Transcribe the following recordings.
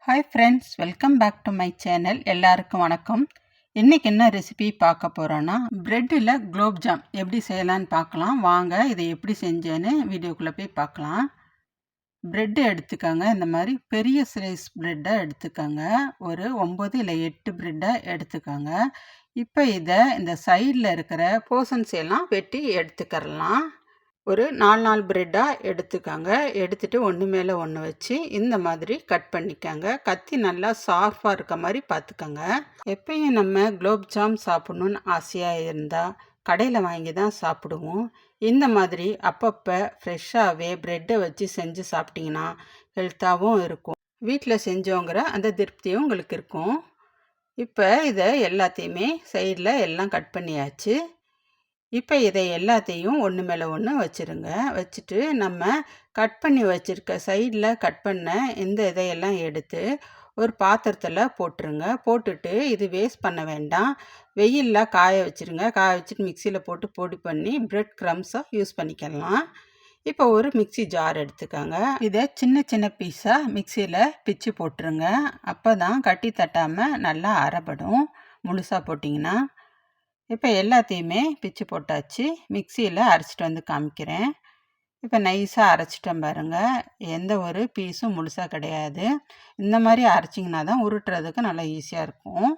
Hi friends, welcome back to my channel. எல்லாருக்கும் வணக்கம். இன்றைக்கி என்ன ரெசிபி பார்க்க போகிறோன்னா, ப்ரெட்டில் குலோப்ஜாம் எப்படி செய்யலான்னு பார்க்கலாம். வாங்க இதை எப்படி செஞ்சேன்னு வீடியோக்குள்ளே போய் பார்க்கலாம். ப்ரெட்டு எடுத்துக்கோங்க. இந்த மாதிரி பெரிய சைஸ் ப்ரெட்டை எடுத்துக்கோங்க. ஒரு 9 இல்லை 8 ப்ரெட்டை எடுத்துக்கோங்க. இப்போ இதை இந்த சைடில் இருக்கிற போர்ஷன்ஸ் எல்லாம் வெட்டி எடுத்துக்கிறலாம். ஒரு 4 ப்ரெட்டாக எடுத்துக்கோங்க. எடுத்துகிட்டு ஒன்று மேலே ஒன்று வச்சு இந்த மாதிரி கட் பண்ணிக்கோங்க. கத்தி நல்லா ஷார்ப்பாக இருக்க மாதிரி பார்த்துக்கோங்க. எப்பயும் நம்ம குலோப்ஜாம் சாப்பிட்ணுன்னு ஆசையாக இருந்தால் கடையில் வாங்கி தான் சாப்பிடுவோம். இந்த மாதிரி அப்பப்போ ஃப்ரெஷ்ஷாகவே ப்ரெட்டை வச்சு செஞ்சு சாப்பிட்டிங்கன்னா ஹெல்த்தாகவும் இருக்கும். வீட்டில் செஞ்சோங்கிற அந்த திருப்தியும் உங்களுக்கு இருக்கும். இப்போ இதை எல்லாத்தையுமே சைடில் எல்லாம் கட் பண்ணியாச்சு. இப்போ இதை எல்லாத்தையும் ஒன்று மேலே ஒன்று வச்சுருங்க. வச்சுட்டு நம்ம கட் பண்ணி வச்சுருக்க சைடில் கட் பண்ண இந்த இதையெல்லாம் எடுத்து ஒரு பாத்திரத்தில் போட்டுருங்க. போட்டுட்டு இது வேஸ்ட் பண்ண வேண்டாம், வெயிலில் காய வச்சுருங்க. காய வச்சுட்டு மிக்சியில் போட்டு பொடி பண்ணி ப்ரெட் க்ரம்ஸாக யூஸ் பண்ணிக்கலாம். இப்போ ஒரு மிக்சி ஜார் எடுத்துக்கோங்க. இதை சின்ன சின்ன பீஸாக மிக்சியில் பிச்சு போட்டுருங்க. அப்போ தான் கட்டி தட்டாமல் நல்லா அரைப்படும் முழுசாக போட்டிங்கன்னா. இப்போ எல்லாத்தையுமே பிச்சு போட்டாச்சு. மிக்சியில் அரைச்சிட்டு வந்து காமிக்கிறேன். இப்போ நைஸாக அரைச்சிட்டோம் பாருங்கள். எந்த ஒரு பீஸும் முழுசாக கிடையாது. இந்த மாதிரி அரைச்சிங்கன்னா தான் உருட்டுறதுக்கு நல்லா ஈஸியாக இருக்கும்.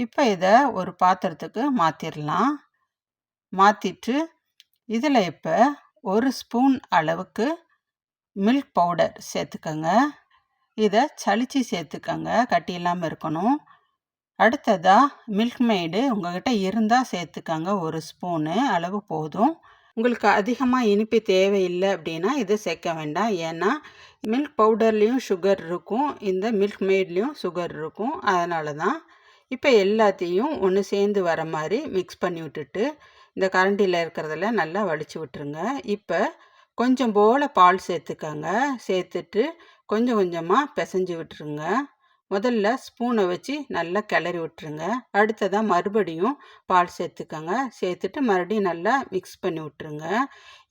இப்போ இதை ஒரு பாத்திரத்துக்கு மாற்றிடலாம். மாற்றிட்டு இதில் இப்போ ஒரு ஸ்பூன் அளவுக்கு மில்க் பவுடர் சேர்த்துக்கோங்க. இதை சலிச்சு சேர்த்துக்கோங்க, கட்டி இல்லாமல் இருக்கணும். அடுத்ததாக மில்க் மெய்டு உங்கள்கிட்ட இருந்தால் சேர்த்துக்கங்க. ஒரு ஸ்பூனு அளவு போதும். உங்களுக்கு அதிகமாக இனிப்பு தேவையில்லை அப்படின்னா இதை சேர்க்க வேண்டாம். ஏன்னா மில்க் பவுடர்லேயும் சுகர் இருக்கும், இந்த மில்க் மெய்ட்லேயும் சுகர் இருக்கும். அதனால தான். இப்போ எல்லாத்தையும் ஒன்று சேர்ந்து வர மாதிரி மிக்ஸ் பண்ணி விட்டுட்டு இந்த கரண்டியில் இருக்கிறதில் நல்லா வடித்து விட்டுருங்க. இப்போ கொஞ்சம் போல் பால் சேர்த்துக்கங்க. சேர்த்துட்டு கொஞ்சம் கொஞ்சமாக பிசைஞ்சு விட்டுருங்க. முதல்ல ஸ்பூனை வச்சு நல்லா கிளறி விட்டுருங்க. அடுத்ததாக மறுபடியும் பால் சேர்த்துக்கோங்க. சேர்த்துட்டு மறுபடியும் நல்லா மிக்ஸ் பண்ணி விட்டுருங்க.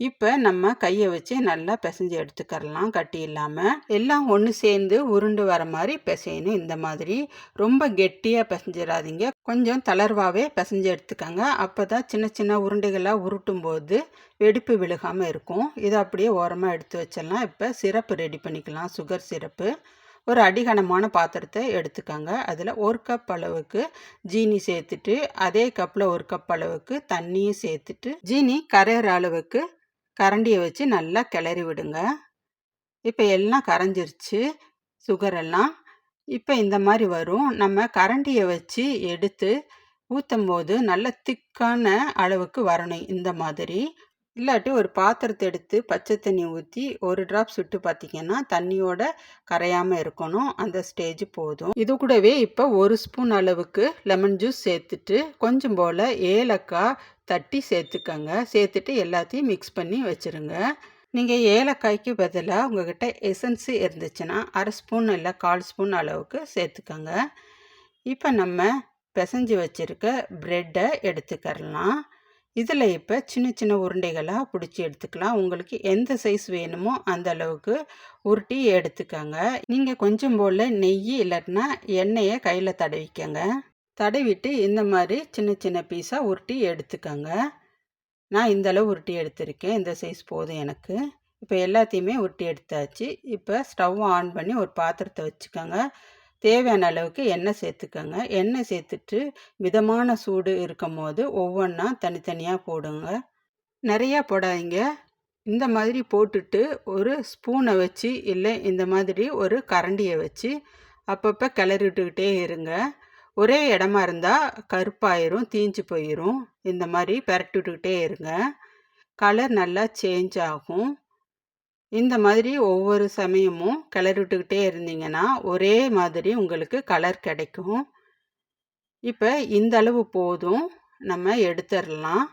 இப்போ நம்ம கையை வச்சு நல்லா பிசைஞ்சு எடுத்துக்கரலாம், கட்டி இல்லாமல். எல்லாம் ஒன்று சேர்ந்து உருண்டு வர மாதிரி பிசையணும். இந்த மாதிரி ரொம்ப கெட்டியாக பிசைஞ்சிடாதீங்க, கொஞ்சம் தளர்வாகவே பிசைஞ்சு எடுத்துக்கோங்க. அப்போ தான் சின்ன சின்ன உருண்டைகளாக உருட்டும் போது வெடிப்பு விழுகாமல் இருக்கும். இதை அப்படியே ஓரமாக எடுத்து வச்சிடலாம். இப்போ சிரப்பு ரெடி பண்ணிக்கலாம். சுகர் சிரப்பு ஒரு அடிகனமான பாத்திரத்தை எடுத்துக்கோங்க. அதில் 1 கப் அளவுக்கு ஜீனி சேர்த்துட்டு அதே கப்பில் 1 கப் அளவுக்கு தண்ணியும் சேர்த்துட்டு ஜீனி கரையிற அளவுக்கு கரண்டியை வச்சு நல்லா கிளறி விடுங்க. இப்போ எல்லாம் கரைஞ்சிருச்சு சுகரெல்லாம். இப்போ இந்த மாதிரி வரும். நம்ம கரண்டியை வச்சு எடுத்து ஊற்றும் போது நல்ல திக்கான அளவுக்கு வரணும் இந்த மாதிரி. இல்லாட்டி ஒரு பாத்திரத்தை எடுத்து பச்சை தண்ணி ஊற்றி ஒரு ட்ராப் சுட்டு பார்த்திங்கன்னா தண்ணியோட கரையாமல் இருக்கணும். அந்த ஸ்டேஜ் போதும். இது கூடவே இப்போ ஒரு ஸ்பூன் அளவுக்கு லெமன் ஜூஸ் சேர்த்துட்டு கொஞ்சம் போல் ஏலக்காய் தட்டி சேர்த்துக்கங்க. சேர்த்துட்டு எல்லாத்தையும் மிக்ஸ் பண்ணி வச்சுருங்க. நீங்கள் ஏலக்காய்க்கு பதிலாக உங்கள்கிட்ட எசன்ஸு இருந்துச்சுன்னா 1/2 ஸ்பூன் இல்லை 1/4 ஸ்பூன் அளவுக்கு சேர்த்துக்கங்க. இப்போ நம்ம பிசைஞ்சு வச்சுருக்க ப்ரெட்டை எடுத்துக்கரலாம். இதில் இப்போ சின்ன சின்ன உருண்டைகளாக பிடிச்சி எடுத்துக்கலாம். உங்களுக்கு எந்த சைஸ் வேணுமோ அந்த அளவுக்கு உருட்டி எடுத்துக்கோங்க. நீங்கள் கொஞ்சம் போல் நெய் இல்லைன்னா எண்ணெயை கையில் தடவிக்கங்க. தடவிட்டு இந்த மாதிரி சின்ன சின்ன பீஸாக உருட்டி எடுத்துக்கோங்க. நான் இந்தளவு உருட்டி எடுத்திருக்கேன். இந்த சைஸ் போதும் எனக்கு. இப்போ எல்லாத்தையுமே உருட்டி எடுத்தாச்சு. இப்போ ஸ்டவ் ஆன் பண்ணி ஒரு பாத்திரத்தை வச்சுக்கோங்க. தேவையான அளவுக்கு எண்ணெய் சேர்த்துக்கோங்க. எண்ணெய் சேர்த்துட்டு மிதமான சூடு இருக்கும் போது ஒவ்வொன்றா தனித்தனியாக போடுங்க. நிறையா போடாதீங்க. இந்த மாதிரி போட்டுட்டு ஒரு ஸ்பூனை வச்சு இல்லை இந்த மாதிரி ஒரு கரண்டியை வச்சு அப்பப்போ கிளறி விட்டுக்கிட்டே இருங்க. ஒரே இடமா இருந்தால் கருப்பாயிரும், தீஞ்சு போயிடும். இந்த மாதிரி பெரட்டி விட்டுக்கிட்டே இருங்க. கலர் நல்லா சேஞ்ச் ஆகும். இந்த மாதிரி ஒவ்வொரு சமயமும் கிளறி விட்டுக்கிட்டே இருந்தீங்கன்னா ஒரே மாதிரி உங்களுக்கு கலர் கிடைக்கும். இப்போ இந்த அளவு போதும், நம்ம எடுத்துடலாம்.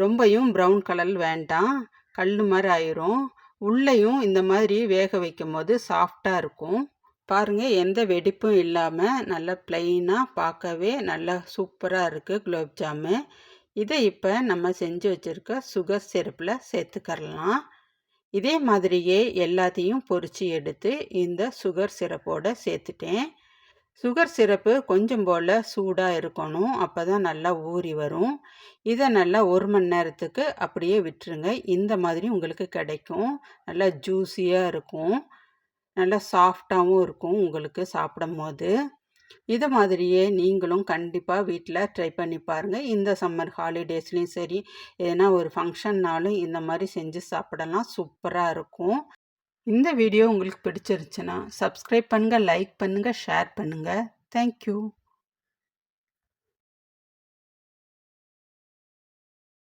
ரொம்பையும் ப்ரௌன் கலர் வேண்டாம், கல் மாதிரி ஆயிரும். உள்ளேயும் இந்த மாதிரி வேக வைக்கும் போது சாஃப்டாக இருக்கும். பாருங்கள், எந்த வெடிப்பும் இல்லாமல் நல்லா ப்ளைனாக பார்க்கவே நல்லா சூப்பராக இருக்குது குலோப்ஜாமு. இதை இப்போ நம்ம செஞ்சு வச்சுருக்க சுகர் சிரப்பில் சேர்த்துக்கரலாம். இதே மாதிரியே எல்லாத்தையும் பொரிச்சு எடுத்து இந்த சுகர் சிரப்போட சேர்த்துட்டேன். சுகர் சிரப்பு கொஞ்சம் போல் சூடாக இருக்கணும். அப்போ தான் நல்லா ஊறி வரும். இதை நல்லா 1 மணி நேரத்துக்கு அப்படியே விட்டுருங்க. இந்த மாதிரி உங்களுக்கு கிடைக்கும். நல்லா ஜூஸியாக இருக்கும். நல்லா சாஃப்டாகவும் இருக்கும் உங்களுக்கு சாப்பிடும்போது. இது மாதிரியே நீங்களும் கண்டிப்பாக வீட்டில் ட்ரை பண்ணி பாருங்கள். இந்த சம்மர் ஹாலிடேஸ்லேயும் சரி, ஏன்னா ஒரு ஃபங்க்ஷன்னாலும் இந்த மாதிரி செஞ்சு சாப்பிடலாம். சூப்பராக இருக்கும். இந்த வீடியோ உங்களுக்கு பிடிச்சிருச்சுன்னா சப்ஸ்கிரைப் பண்ணுங்கள், லைக் பண்ணுங்கள், ஷேர் பண்ணுங்கள். தேங்க்யூ.